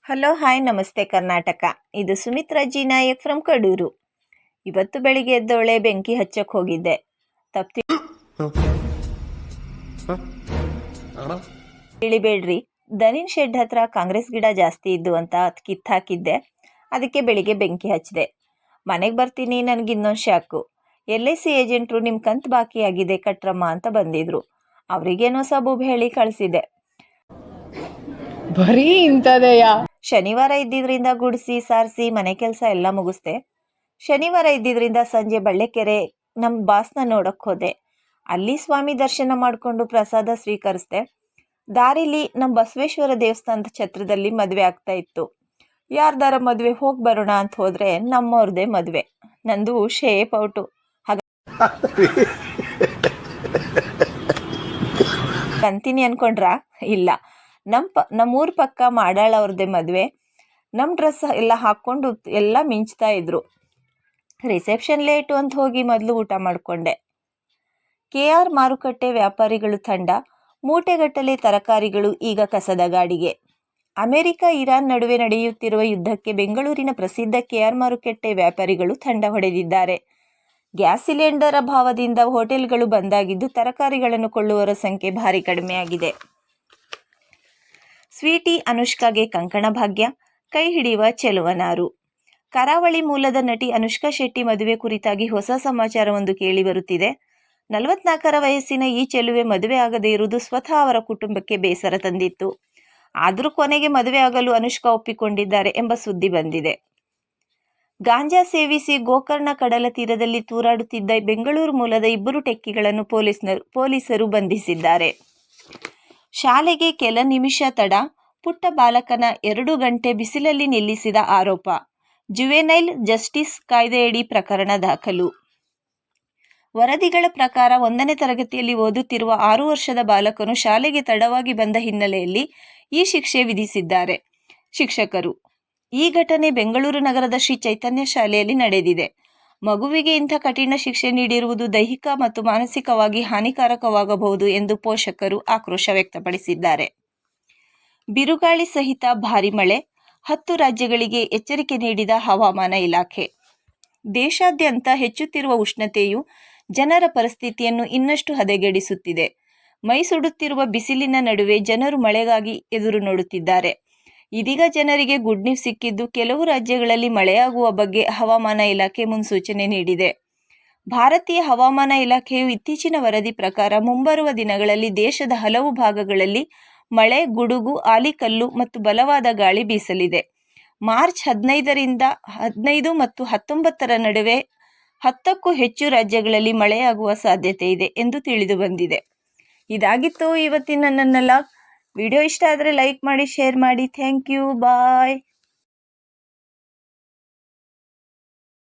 Hello hi ನಮಸ್ತೆ ಕರ್ನಾಟಕ. ಇದು Sumitra G Nayak from Kadur. ಇವತ್ತು ಬೆಳಿಗ್ಗೆ ಎದ್ದವಳೆ ಬೆಂಕಿ ಹಚ್ಚಕ್ಕೆ ಹೋಗಿದ್ದೆ. ತಿಳಿಬೇಡ್ರಿ, ದನಿನ್ ಶೆಡ್ ಹತ್ರ ಕಾಂಗ್ರೆಸ್ ಗಿಡ ಜಾಸ್ತಿ ಇದ್ದು ಅಂತ ಕಿತ್ತಾಕಿದ್ದೆ. ಅದಕ್ಕೆ ಬೆಳಿಗ್ಗೆ ಬೆಂಕಿ ಹಚ್ಚಿದೆ. ಮನೆಗೆ ಬರ್ತೀನಿ, ನನಗಿನ್ನೊಂದು ಶಾಕು. LIC ಏಜೆಂಟ್ರು ನಿಮ್ಮ ಕಂತು ಬಾಕಿ ಆಗಿದೆ ಕಟ್ರಮ್ಮ ಅಂತ ಬಂದಿದ್ರು. ಅವರಿಗೇನೋ ಸಬೂಬ್ ಹೇಳಿ ಕಳಿಸಿದೆ. ಬರೀ ಇಂಥದೆಯಾ? ಶನಿವಾರ ಇದ್ದಿದ್ರಿಂದ ಗುಡಿಸಿ ಸಾರಿಸಿ ಮನೆ ಕೆಲಸ ಎಲ್ಲ ಮುಗಿಸ್ದೆ. ಶನಿವಾರ ಇದ್ದಿದ್ರಿಂದ ಸಂಜೆ ಬಳ್ಳೆಕೆರೆ ನಮ್ಮ ಬಾಸ್ನ ನೋಡಕ್ಕೆ ಹೋದೆ. ಅಲ್ಲಿ ಸ್ವಾಮಿ ದರ್ಶನ ಮಾಡಿಕೊಂಡು ಪ್ರಸಾದ ಸ್ವೀಕರಿಸ್ದೆ. ದಾರಿಲಿ ನಮ್ಮ ಬಸವೇಶ್ವರ ದೇವಸ್ಥಾನದ ಛತ್ರದಲ್ಲಿ ಮದುವೆ ಆಗ್ತಾ ಇತ್ತು. ಯಾರ್ದಾರ ಮದುವೆ ಹೋಗಿ ಬರೋಣ ಅಂತ ಹೋದರೆ ನಮ್ಮವ್ರದ್ದೇ ಮದುವೆ. ನಂದು ಶೇಪ್ ಔಟು. ಅಂತೀನಿ ಅನ್ಕೊಂಡ್ರಾ? ಇಲ್ಲ, ನಮ್ಮೂರ ಪಕ್ಕ ಮಾಡಾಳ ಅವ್ರದ್ದೇ ಮದುವೆ. ನಮ್ಮ ಡ್ರೆಸ್ ಎಲ್ಲ ಹಾಕ್ಕೊಂಡು ಎಲ್ಲ ಮಿಂಚ್ತಾ ಇದ್ರು. ರಿಸೆಪ್ಷನ್ ಲೇಟು ಅಂತ ಹೋಗಿ ಮೊದಲು ಊಟ ಮಾಡಿಕೊಂಡೆ. KR ಮಾರುಕಟ್ಟೆ ವ್ಯಾಪಾರಿಗಳು ತಂಡ ಮೂಟೆಗಟ್ಟಲೆ ತರಕಾರಿಗಳು ಈಗ ಕಸದ ಗಾಡಿಗೆ. ಅಮೆರಿಕ ಇರಾನ್ ನಡುವೆ ನಡೆಯುತ್ತಿರುವ ಯುದ್ಧಕ್ಕೆ ಬೆಂಗಳೂರಿನ ಪ್ರಸಿದ್ಧ KR ಮಾರುಕಟ್ಟೆ ವ್ಯಾಪಾರಿಗಳು ತಂಡ ಹೊಡೆದಿದ್ದಾರೆ. ಗ್ಯಾಸ್ ಸಿಲಿಂಡರ್ ಅಭಾವದಿಂದ ಹೋಟೆಲ್ಗಳು ಬಂದಾಗಿದ್ದು ತರಕಾರಿಗಳನ್ನು ಕೊಳ್ಳುವವರ ಸಂಖ್ಯೆ ಭಾರಿ ಕಡಿಮೆಯಾಗಿದೆ. ಸ್ವೀಟಿ ಅನುಷ್ಕಾಗೆ ಕಂಕಣ ಭಾಗ್ಯ, ಕೈ ಹಿಡಿಯುವ ಚೆಲುವನಾರು. ಕರಾವಳಿ ಮೂಲದ ನಟಿ ಅನುಷ್ಕಾ ಶೆಟ್ಟಿ ಮದುವೆ ಕುರಿತಾಗಿ ಹೊಸ ಸಮಾಚಾರವೊಂದು ಕೇಳಿ ಬರುತ್ತಿದೆ. 44ರ ವಯಸ್ಸಿನ ಈ ಚೆಲುವೆ ಮದುವೆ ಆಗದೇ ಇರುವುದು ಸ್ವತಃ ಅವರ ಕುಟುಂಬಕ್ಕೆ ಬೇಸರ ತಂದಿತ್ತು. ಆದರೂ ಕೊನೆಗೆ ಮದುವೆ ಆಗಲು ಅನುಷ್ಕಾ ಒಪ್ಪಿಕೊಂಡಿದ್ದಾರೆ ಎಂಬ ಸುದ್ದಿ ಬಂದಿದೆ. ಗಾಂಜಾ ಸೇವಿಸಿ ಗೋಕರ್ಣ ಕಡಲ ತೀರದಲ್ಲಿ ತೂರಾಡುತ್ತಿದ್ದ ಬೆಂಗಳೂರು ಮೂಲದ 2 ಟೆಕ್ಕಿಗಳನ್ನು ಪೊಲೀಸರು ಬಂಧಿಸಿದ್ದಾರೆ. ಶಾಲೆಗೆ ಕೆಲ ನಿಮಿಷ ತಡ, ಪುಟ್ಟ ಬಾಲಕನ 2 ಗಂಟೆ ಬಿಸಿಲಲ್ಲಿ ನಿಲ್ಲಿಸಿದ ಆರೋಪ. ಜುವೆನೈಲ್ ಜಸ್ಟಿಸ್ ಕಾಯ್ದೆಯಡಿ ಪ್ರಕರಣ ದಾಖಲು. ವರದಿಗಳ ಪ್ರಕಾರ 1ನೇ ತರಗತಿಯಲ್ಲಿ ಓದುತ್ತಿರುವ 6 ವರ್ಷದ ಬಾಲಕನು ಶಾಲೆಗೆ ತಡವಾಗಿ ಬಂದ ಹಿನ್ನೆಲೆಯಲ್ಲಿ ಈ ಶಿಕ್ಷೆ ವಿಧಿಸಿದ್ದಾರೆ ಶಿಕ್ಷಕರು. ಈ ಘಟನೆ ಬೆಂಗಳೂರು ನಗರದ ಶ್ರೀ ಚೈತನ್ಯ ಶಾಲೆಯಲ್ಲಿ ನಡೆದಿದೆ. ಮಗುವಿಗೆ ಇಂಥ ಕಠಿಣ ಶಿಕ್ಷೆ ನೀಡಿರುವುದು ದೈಹಿಕ ಮತ್ತು ಮಾನಸಿಕವಾಗಿ ಹಾನಿಕಾರಕವಾಗಬಹುದು ಎಂದು ಪೋಷಕರು ಆಕ್ರೋಶ ವ್ಯಕ್ತಪಡಿಸಿದ್ದಾರೆ. ಬಿರುಗಾಳಿ ಸಹಿತ ಭಾರೀ ಮಳೆ, 10 ರಾಜ್ಯಗಳಿಗೆ ಎಚ್ಚರಿಕೆ ನೀಡಿದ ಹವಾಮಾನ ಇಲಾಖೆ. ದೇಶಾದ್ಯಂತ ಹೆಚ್ಚುತ್ತಿರುವ ಉಷ್ಣತೆಯು ಜನರ ಪರಿಸ್ಥಿತಿಯನ್ನು ಇನ್ನಷ್ಟು ಹದಗೆಡಿಸುತ್ತಿದೆ. ಮೈ ಸುಡುತ್ತಿರುವ ಬಿಸಿಲಿನ ನಡುವೆ ಜನರು ಮಳೆಗಾಗಿ ಎದುರು ನೋಡುತ್ತಿದ್ದಾರೆ. ಇದೀಗ ಜನರಿಗೆ ಗುಡ್ ನ್ಯೂಸ್ ಸಿಕ್ಕಿದ್ದು, ಕೆಲವು ರಾಜ್ಯಗಳಲ್ಲಿ ಮಳೆಯಾಗುವ ಬಗ್ಗೆ ಹವಾಮಾನ ಇಲಾಖೆ ಮುನ್ಸೂಚನೆ ನೀಡಿದೆ. ಭಾರತೀಯ ಹವಾಮಾನ ಇಲಾಖೆಯು ಇತ್ತೀಚಿನ ವರದಿ ಪ್ರಕಾರ ಮುಂಬರುವ ದಿನಗಳಲ್ಲಿ ದೇಶದ ಹಲವು ಭಾಗಗಳಲ್ಲಿ ಮಳೆ, ಗುಡುಗು, ಆಲಿಕಲ್ಲು ಮತ್ತು ಬಲವಾದ ಗಾಳಿ ಬೀಸಲಿದೆ. ಮಾರ್ಚ್ 15 ಮತ್ತು 19ರ ನಡುವೆ 10ಕ್ಕೂ ಹೆಚ್ಚು ರಾಜ್ಯಗಳಲ್ಲಿ ಮಳೆಯಾಗುವ ಸಾಧ್ಯತೆ ಇದೆ ಎಂದು ತಿಳಿದು ಬಂದಿದೆ. ಇದಾಗಿತ್ತು ಇವತ್ತಿನ ನನ್ನ ಲಾಗ್. ವಿಡಿಯೋ ಇಷ್ಟ ಆದರೆ ಲೈಕ್ ಮಾಡಿ, ಶೇರ್ ಮಾಡಿ. Thank you, bye.